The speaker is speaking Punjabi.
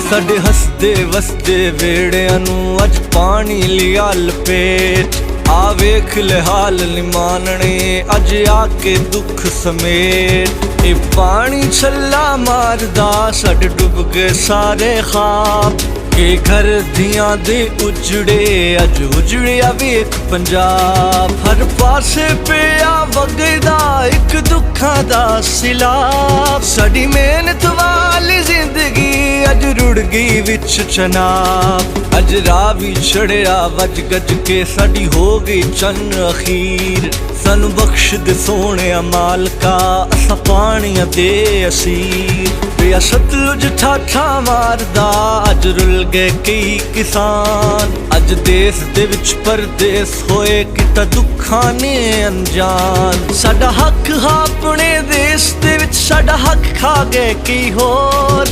ਸਾਡੇ ਹੱਸਦੇ ਵਸਦੇ ਵੇੜਿਆਂ ਨੂੰ ਅੱਜ ਪਾਣੀ ਲਿਆ ਲਪੇਟ। ਆ ਵੇਖ ਲੈ ਹਾਲ ਨੀ ਮਾਨਣੇ ਅੱਜ ਆ ਕੇ ਦੁੱਖ ਸਮੇਟ। ਇਹ ਪਾਣੀ ਛੱਲਾ ਮਾਰਦਾ ਸਾਡੇ ਡੁੱਬ ਗਏ ਸਾਰੇ ਖਾਬ। ਕੇ ਘਰ ਦੀਆਂ ਦੇ ਉਜੜੇ ਅੱਜ ਉਜੜਿਆ ਵੇਖ ਪੰਜਾਬ। ਹਰ ਪਾਸੇ ਪਿਆ ਵਗਦਾ ਇੱਕ ਦੁੱਖਾਂ ਦਾ ਸਿਲਾਬ। ਸਾਡੀ ਮਿਹਨਤ ਵਾਲੀ ਜ਼ਿੰਦਗੀ ਅੱਜ ਰੁੜ ਗਈ ਵਿੱਚ ਚਨਾਬ। ਅੱਜ ਰਾਹ ਵੀ ਛੜਿਆ ਵੱਜ ਗੱਜ ਕੇ ਸਾਡੀ ਹੋ ਗਈ ਚੰਨ ਅਖੀਰ। ਸਾਨੂੰ ਬਖਸ਼ ਦੇ ਸੋਹਣਿਆ ਮਾਲਕਾ ਅਸਾਂ ਪਾਣੀਆਂ ਦੇ ਅਸੀਰ। ਪਿਆ ਸਤਲੁਜ ਠਾਠਾ ਮਾਰਦਾ ਅੱਜ ਰੁਲ ਗਏ ਕਈ ਕਿਸਾਨ। ਅੱਜ ਦੇਸ਼ ਦੇ ਵਿੱਚ ਪਰਦੇਸ ਹੋਏ ਕਿਤਾ ਦੁੱਖਾਂ ਨੇ ਅਣਜਾਣ। ਸਾਡਾ ਹੱਕ ਆਪਣੇ ਦੇਸ਼ ਦੇ ਵਿੱਚ ਸਾਡਾ ਹੱਕ ਖਾ ਗਏ ਕੀ ਹੋਰ।